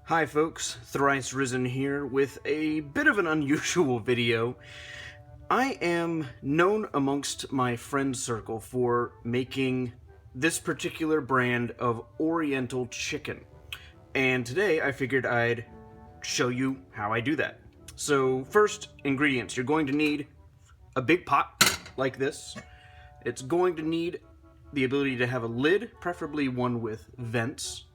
Hi folks, ThriceRisen here with a bit of an unusual video. I am known amongst my friend circle for making this particular brand of Oriental chicken. And today I figured I'd show you how I do that. So first, ingredients. You're going to need a big pot like this. It's going to need the ability to have a lid, preferably one with vents.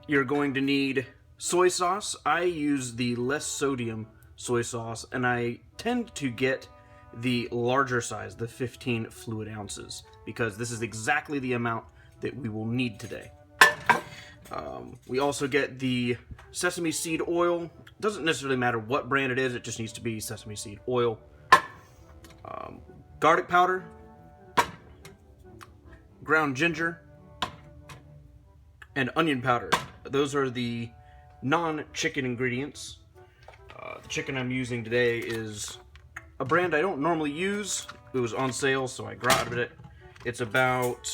You're going to need soy sauce. I use the less sodium soy sauce, and I tend to get the larger size, the 15 fluid ounces, because this is exactly the amount that we will need today. We also get the sesame seed oil. Doesn't necessarily matter what brand it is, it just needs to be sesame seed oil. Garlic powder, ground ginger, and onion powder. Those are the non-chicken ingredients. The chicken I'm using today is a brand I don't normally use. It was on sale, so I grabbed it. It's about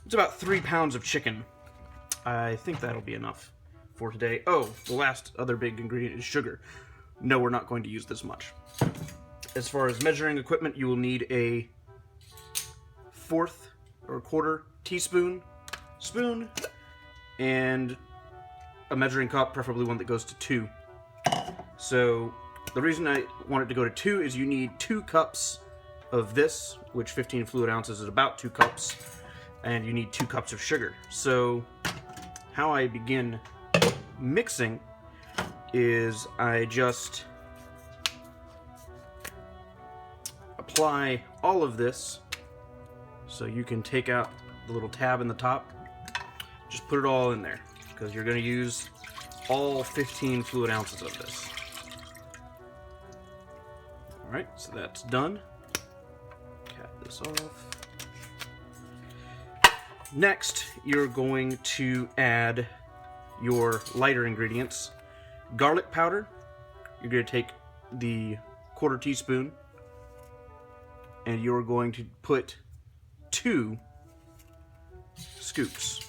3 pounds of chicken. I think that'll be enough for today. Oh, the last other big ingredient is sugar. No, we're not going to use this much. As far as measuring equipment, you will need a 1/4 or 1/4 teaspoon spoon and a measuring cup, preferably one that goes to 2. So the reason I want it to go to 2 is you need 2 cups of this, which 15 fluid ounces is about 2 cups, and you need 2 cups of sugar. So how I begin mixing is I just apply all of this. So you can take out the little tab in the top, just put it all in there, because you're going to use all 15 fluid ounces of this. Alright, so that's done. Cap this off. Next, you're going to add your lighter ingredients. Garlic powder. You're going to take the 1/4 teaspoon, and you're going to put 2 scoops.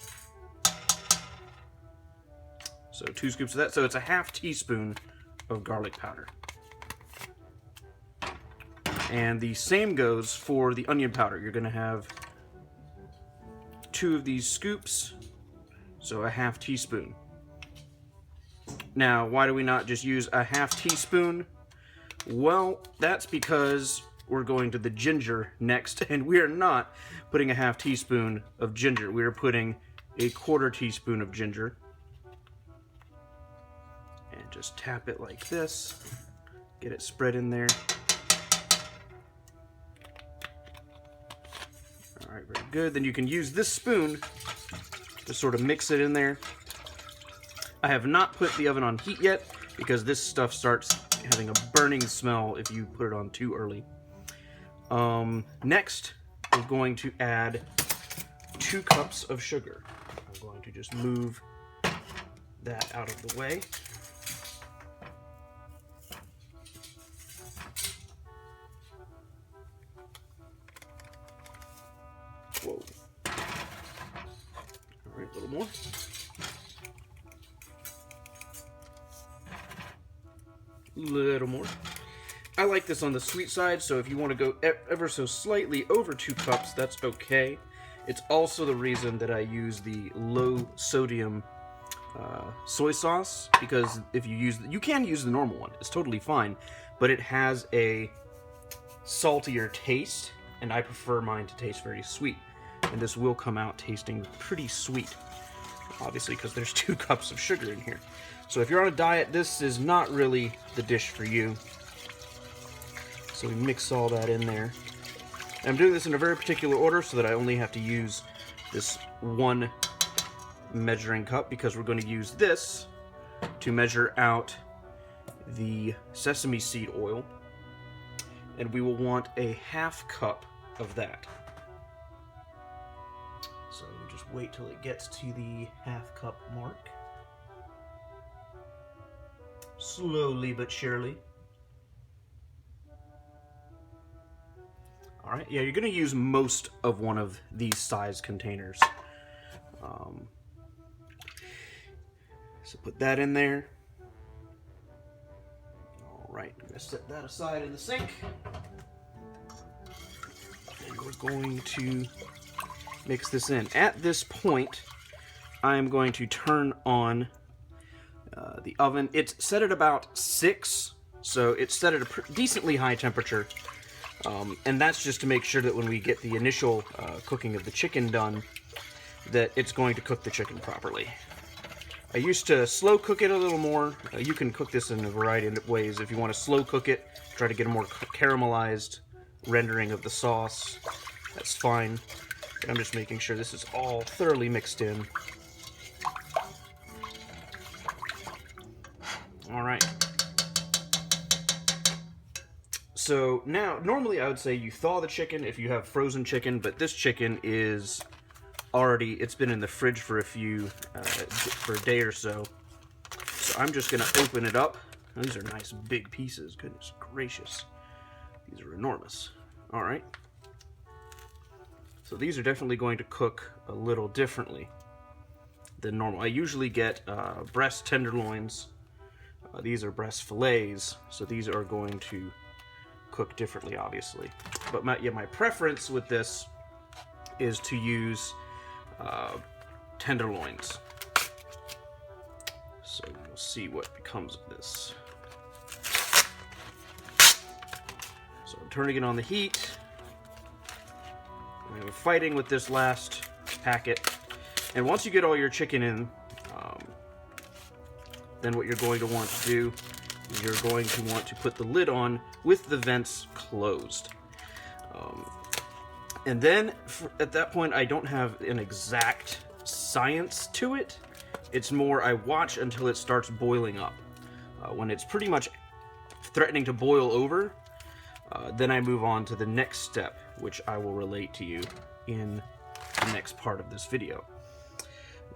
So 2 scoops of that. So it's a 1/2 teaspoon of garlic powder. And the same goes for the onion powder. You're going to have 2 of these scoops, so a 1/2 teaspoon. Now, why do we not just use a 1/2 teaspoon? Well, that's because we're going to the ginger next, and we are not putting a 1/2 teaspoon of ginger. We are putting a 1/4 teaspoon of ginger. And just tap it like this. Get it spread in there. Alright, very good. Then you can use this spoon to sort of mix it in there. I have not put the oven on heat yet, because this stuff starts having a burning smell if you put it on too early. Next, we're going to add 2 cups of sugar. I'm going to just move that out of the way. Whoa. Alright, a little more. Little more. I like this on the sweet side, so if you want to go ever so slightly over 2 cups, that's okay. It's also the reason that I use the low sodium soy sauce, because if you can use the normal one, it's totally fine, but it has a saltier taste, and I prefer mine to taste very sweet. And this will come out tasting pretty sweet, obviously, because there's 2 cups of sugar in here. So if you're on a diet, this is not really the dish for you. So we mix all that in there. And I'm doing this in a very particular order so that I only have to use this 1 measuring cup, because we're going to use this to measure out the sesame seed oil. And we will want a 1/2 cup of that. So we'll just wait till it gets to the 1/2 cup mark. Slowly but surely. Alright, yeah, you're going to use most of one of these size containers. So put that in there. All right, I'm gonna set that aside in the sink. And we're going to mix this in. At this point, I'm going to turn on the oven. It's set at about 6, so it's set at a decently high temperature. And that's just to make sure that when we get the initial cooking of the chicken done, that it's going to cook the chicken properly. I used to slow cook it a little more. You can cook this in a variety of ways. If you want to slow cook it, try to get a more caramelized rendering of the sauce, that's fine. But I'm just making sure this is all thoroughly mixed in. All right. So now, normally I would say you thaw the chicken if you have frozen chicken, but this chicken is already, it's been in the fridge for a day or so. So I'm just gonna open it up. Oh, these are nice big pieces, goodness gracious. These are enormous. All right. So these are definitely going to cook a little differently than normal. I usually get breast tenderloins. These are breast fillets, so these are going to cook differently, obviously. But my preference with this is to use tenderloins. So we'll see what becomes of this. So I'm turning it on the heat. I'm fighting with this last packet. And once you get all your chicken in, then what you're going to want to do is you're going to want to put the lid on with the vents closed. And then at that point, I don't have an exact science to it. It's more I watch until it starts boiling up. When it's pretty much threatening to boil over, then I move on to the next step, which I will relate to you in the next part of this video.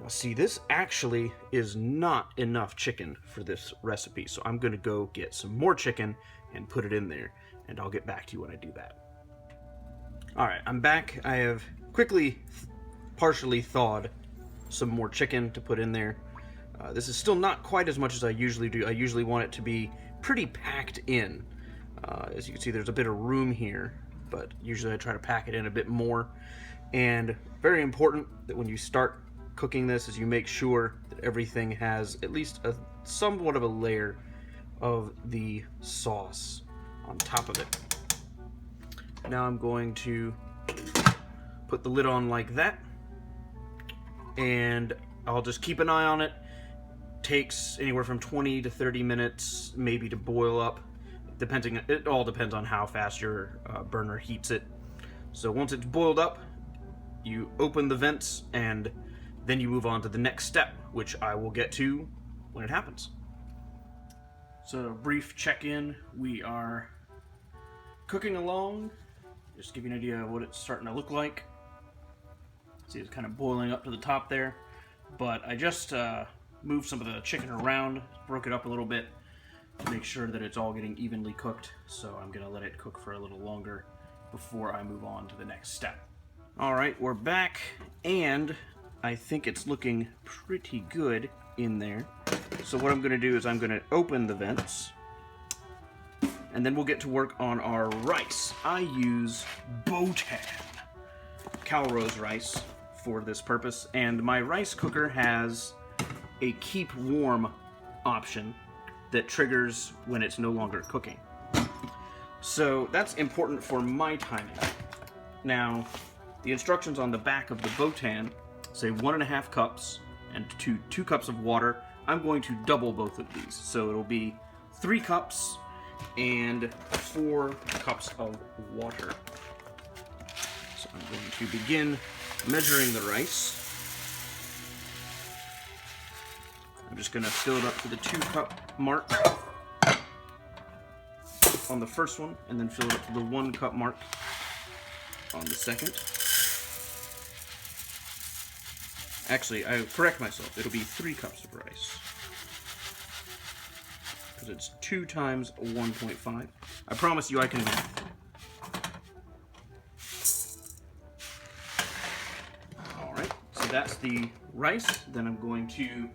Now see, this actually is not enough chicken for this recipe, so I'm going to go get some more chicken and put it in there, and I'll get back to you when I do that. Alright, I'm back. I have quickly, partially thawed some more chicken to put in there. This is still not quite as much as I usually do. I usually want it to be pretty packed in. As you can see, there's a bit of room here, but usually I try to pack it in a bit more. And very important that when you start cooking this is you make sure that everything has at least somewhat of a layer of the sauce on top of it. Now I'm going to put the lid on like that, and I'll just keep an eye on it. Takes anywhere from 20 to 30 minutes maybe to boil up. It all depends on how fast your burner heats it. So once it's boiled up, you open the vents and then you move on to the next step, which I will get to when it happens. So brief check-in. We are cooking along. Just to give you an idea of what it's starting to look like. See, it's kind of boiling up to the top there. But I just moved some of the chicken around, broke it up a little bit to make sure that it's all getting evenly cooked. So I'm going to let it cook for a little longer before I move on to the next step. Alright, we're back, and I think it's looking pretty good in there. So what I'm going to do is I'm going to open the vents, and then we'll get to work on our rice. I use Botan Calrose rice for this purpose, and my rice cooker has a keep warm option that triggers when it's no longer cooking. So that's important for my timing. Now, the instructions on the back of the Botan say 1.5 cups and 2 cups of water. I'm going to double both of these. So it'll be 3 cups and 4 cups of water. So I'm going to begin measuring the rice. I'm just going to fill it up to the 2-cup mark on the first one, and then fill it up to the 1-cup mark on the second. Actually, I correct myself. It'll be 3 cups of rice, because it's 2 times 1.5. I promise you I can math. Alright, so that's the rice. Then I'm going to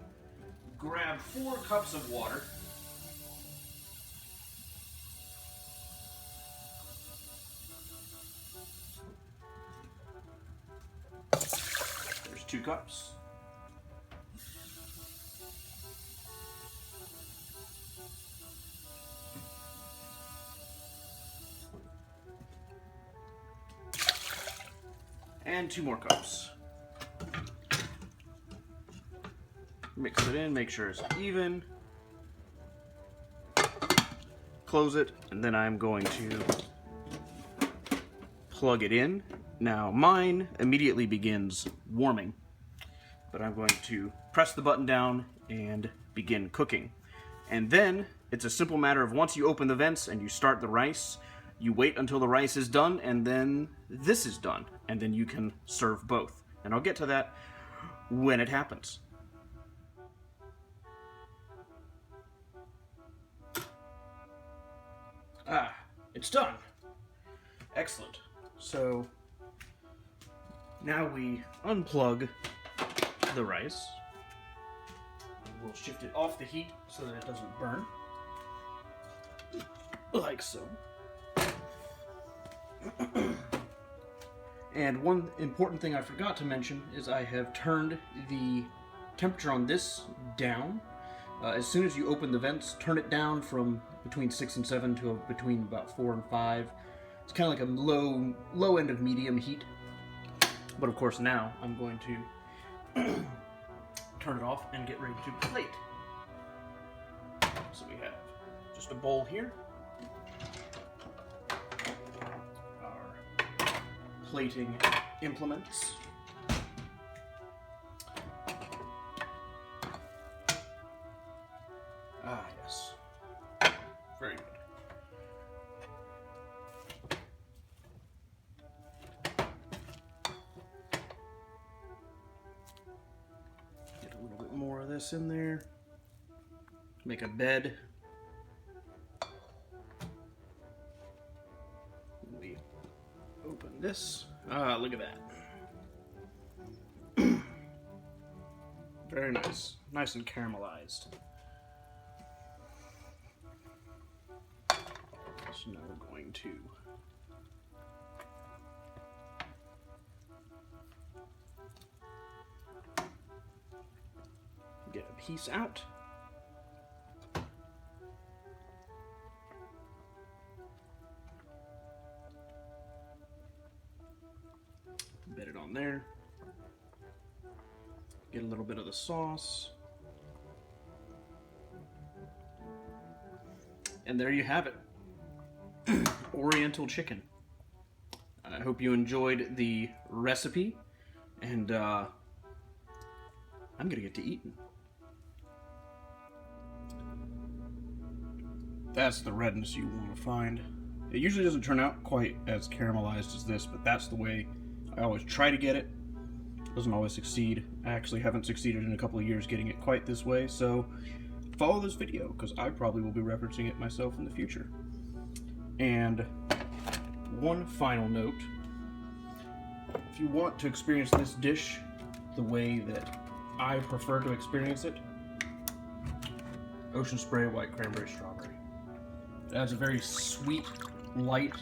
grab 4 cups of water. There's 2 cups. And 2 more cups. Mix it in, make sure it's even. Close it, and then I'm going to plug it in. Now, mine immediately begins warming, but I'm going to press the button down and begin cooking. And then, it's a simple matter of once you open the vents and you start the rice, you wait until the rice is done, and then this is done. And then you can serve both. And I'll get to that when it happens. Ah, it's done. Excellent. So, now we unplug the rice. We'll shift it off the heat so that it doesn't burn. Like so. And one important thing I forgot to mention is I have turned the temperature on this down. As soon as you open the vents, turn it down from between 6 and 7 to between about 4 and 5. It's kind of like a low end of medium heat. But of course now I'm going to turn it off and get ready to plate. So we have just a bowl here. Plating implements. Ah, yes. Very good. Get a little bit more of this in there. Make a bed. Open this. Ah, look at that. Very nice. Nice and caramelized. So now we're going to get a piece out. Bet it on there. Get a little bit of the sauce. And there you have it. Oriental chicken. I hope you enjoyed the recipe, and I'm gonna get to eating. That's the redness you want to find. It usually doesn't turn out quite as caramelized as this, but that's the way I always try to get it. Doesn't always succeed. I actually haven't succeeded in a couple of years getting it quite this way, so follow this video, because I probably will be referencing it myself in the future. And one final note, if you want to experience this dish the way that I prefer to experience it, Ocean Spray White Cranberry Strawberry. It adds a very sweet, light,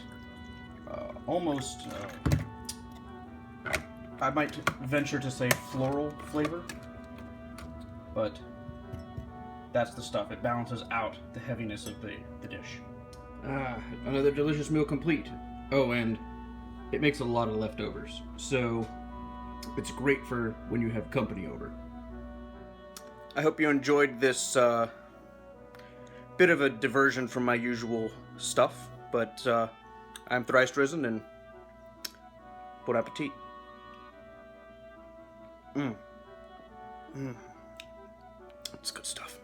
almost, I might venture to say floral flavor, but that's the stuff. It balances out the heaviness of the dish. Another delicious meal complete. Oh, and it makes a lot of leftovers, so it's great for when you have company over. I hope you enjoyed this bit of a diversion from my usual stuff, but I'm ThriceRisen, and bon appetit. It's good stuff.